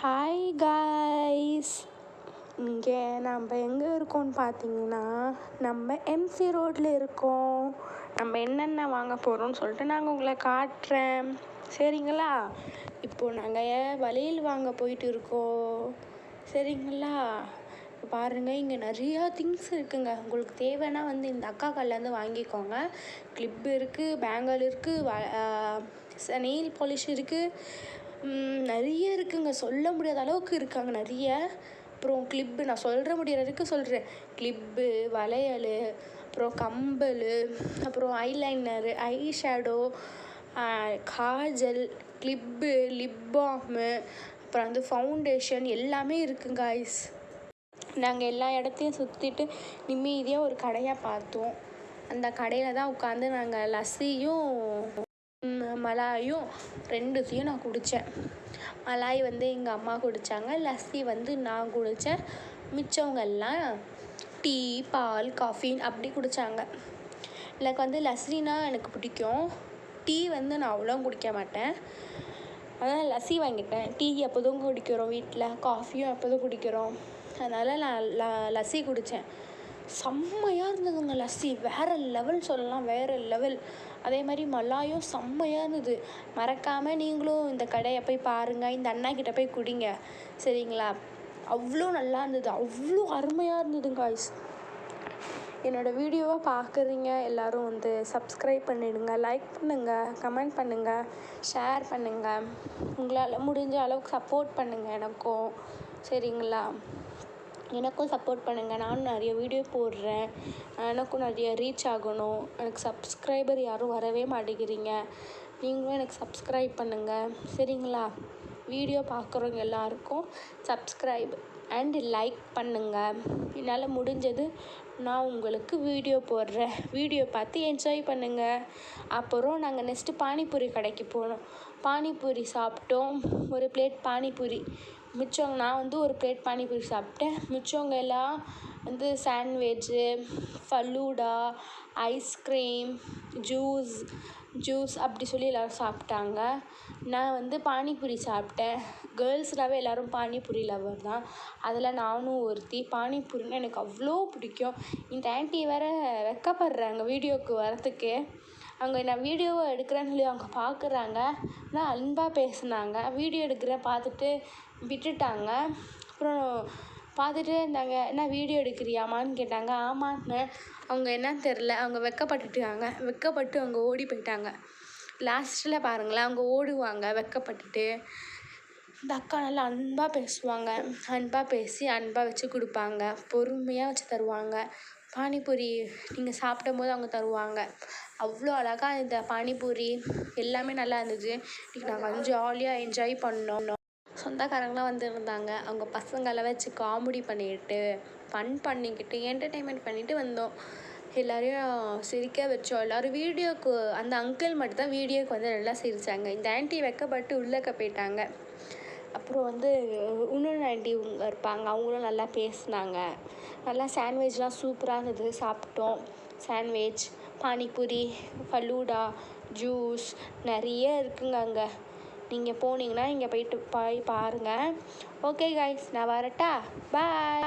Hi guys, இங்கே நம்ம எங்கே இருக்கோம்னு பார்த்தீங்கன்னா நம்ம எம்சி ரோட்டில் இருக்கோம். நம்ம என்னென்ன வாங்க போகிறோம்னு சொல்லிட்டு நாங்கள் உங்களை காட்டுறேன், சரிங்களா? இப்போது நாங்கள் வளையல் வாங்க போயிட்டு இருக்கோம், சரிங்களா? பாருங்கள், இங்கே நிறையா திங்ஸ் இருக்குங்க. உங்களுக்கு தேவைன்னா வந்து இந்த அக்கா கல்லேருந்து வாங்கிக்கோங்க. கிளிப்பு இருக்குது, பேங்கிள் இருக்குது, நெயில் பாலிஷ் இருக்குது, நிறைய இருக்குங்க. சொல்ல முடியாத அளவுக்கு இருக்காங்க நிறைய. அப்புறம் கிளிப்பு நான் முடிகிற வரைக்கும் சொல்கிறேன். கிளிப்பு, வளையல், அப்புறம் கம்பல், அப்புறம் eyeliner, eye shadow, kajal, clip, lip balm, அப்புறம் வந்து ஃபவுண்டேஷன் எல்லாமே இருக்குங்க காய்ஸ். நாங்கள் எல்லா இடத்தையும் சுற்றிட்டு நிம்மதியாக ஒரு கடையாக பார்த்தோம். அந்த கடையில் தான் உட்காந்து நாங்கள் லஸ்ஸியும் மலாயும் ரெண்டுத்தையும் நான் குடித்தேன். மலாய் வந்து எங்கள் அம்மா குடித்தாங்க, லஸ்ஸி வந்து நான் குடித்தேன். மிச்சவங்க எல்லாம் டீ, பால், காஃபி அப்படி குடித்தாங்க. எனக்கு வந்து லஸ்ஸினா எனக்கு பிடிக்கும். டீ வந்து நான் அவ்வளோ குடிக்க மாட்டேன், அதனால் லஸ்ஸி வாங்கிட்டேன். டீ எப்போதும் குடிக்கிறோம் வீட்டில், காஃபியும் எப்போதும் குடிக்கிறோம், அதனால் நான் லஸ்ஸி குடித்தேன். செம்மையாக இருந்ததுங்க லஸ்ஸி, வேறு லெவல் சொல்லலாம், வேறு லெவல். அதே மாதிரி மலாயும் செம்மையாக இருந்தது. மறக்காமல் நீங்களும் இந்த கடையை போய் பாருங்கள், இந்த அண்ணாக்கிட்ட போய் குடிங்க, சரிங்களா? அவ்வளோ நல்லா இருந்தது, அவ்வளோ அருமையாக இருந்தது காய்ஸ். என்னோடய வீடியோவை பார்க்குறீங்க எல்லோரும் வந்து சப்ஸ்கிரைப் பண்ணிவிடுங்க, லைக் பண்ணுங்கள், கமெண்ட் பண்ணுங்கள், ஷேர் பண்ணுங்கள். உங்களால் முடிஞ்ச அளவுக்கு சப்போர்ட் பண்ணுங்கள் எனக்கும், சரிங்களா? எனக்கும் சப்போர்ட் பண்ணுங்கள். நானும் நிறைய வீடியோ போடுறேன், எனக்கும் நிறைய ரீச் ஆகணும். எனக்கு சப்ஸ்கிரைபர் யாரும் வரவே மாட்டேங்கிறீங்க. நீங்களும் எனக்கு சப்ஸ்கிரைப் பண்ணுங்கள், சரிங்களா? வீடியோ பார்க்குறவங்க எல்லாருக்கும் சப்ஸ்கிரைப் அண்ட் லைக் பண்ணுங்கள். என்னால் முடிஞ்சது நான் உங்களுக்கு வீடியோ போடுறேன், வீடியோ பார்த்து என்ஜாய் பண்ணுங்கள். அப்புறம் நாங்கள் நெக்ஸ்ட்டு பானிபூரி கடைக்கு போனோம். பானிபூரி சாப்பிட்டோம், ஒரு பிளேட் பானிபூரி. மிச்சவங்க நான் வந்து ஒரு பிளேட் பானிபூரி சாப்பிட்டேன். மிச்சவங்க எல்லாம் வந்து சாண்ட்விட்சு, ஃபலூடா, ஐஸ்கிரீம், ஜூஸ் அப்படி சொல்லி எல்லோரும் சாப்பிட்டாங்க. நான் வந்து பானிபூரி சாப்பிட்டேன். கேர்ள்ஸ்னாவே எல்லோரும் பானிபூரி லவர் தான், அதில் நானும் ஒருத்தி. பானிபூரின்னா எனக்கு அவ்வளோ பிடிக்கும். இந்த ஆண்டி வேறு வெக்கப்படுறாங்க வீடியோவுக்கு வரத்துக்கு. அவங்க நான் வீடியோவை எடுக்கிறேன்னு சொல்லி அவங்க பார்க்குறாங்க, ஆனால் அன்பாக பேசுனாங்க. வீடியோ எடுக்கிறேன் பார்த்துட்டு விட்டுட்டாங்க. அப்புறம் பார்த்துட்டு இருந்தாங்க, என்ன வீடியோ எடுக்கிறியாமான்னு கேட்டாங்க. ஆமான்னு. அவங்க என்னன்னு தெரில, அவங்க வெக்கப்பட்டு அவங்க ஓடி போயிட்டாங்க. லாஸ்ட்டில் பாருங்களேன், அவங்க ஓடுவாங்க வெக்கப்பட்டுட்டு. இந்த அக்கா நல்லா அன்பாக பேசுவாங்க, அன்பாக பேசி அன்பாக வச்சு கொடுப்பாங்க, பொறுமையாக வச்சு தருவாங்க. பானிபூரி நீங்கள் சாப்பிடும்போது அவங்க தருவாங்க. அவ்வளோ அழகாக இந்த பானிபூரி எல்லாமே நல்லா இருந்தது. இன்றைக்கி நாங்கள் வந்து ஜாலியாக என்ஜாய் பண்ணோம். சொந்தக்காரங்களாம் வந்துருந்தாங்க, அவங்க பசங்களை வச்சு காமெடி பண்ணிக்கிட்டு, ஃபன் பண்ணிக்கிட்டு, என்டர்டெயின்மெண்ட் பண்ணிவிட்டு வந்தோம். எல்லோரையும் சிரிக்க வச்சோம். எல்லோரும் வீடியோவுக்கு, அந்த அங்கிள் மட்டும்தான் வீடியோவுக்கு வந்து நல்லா சிரித்தாங்க. இந்த ஆண்டி வெக்கப்பட்டு உள்ளக்க போயிட்டாங்க. அப்புறம் வந்து இன்னொரு ஆண்டி இருப்பாங்க, அவங்களும் நல்லா பேசினாங்க. நல்லா சாண்ட்விச்லாம் சூப்பராக இருந்தது, சாப்பிட்டோம். சாண்ட்விச், பானிபூரி, ஃபலூடா, ஜூஸ் நிறைய இருக்குங்க அங்கே. நீங்கள் போனீங்கன்னா இங்கே போய் பாருங்கள். ஓகே காய்ஸ், நான் வரட்டா? பாய்.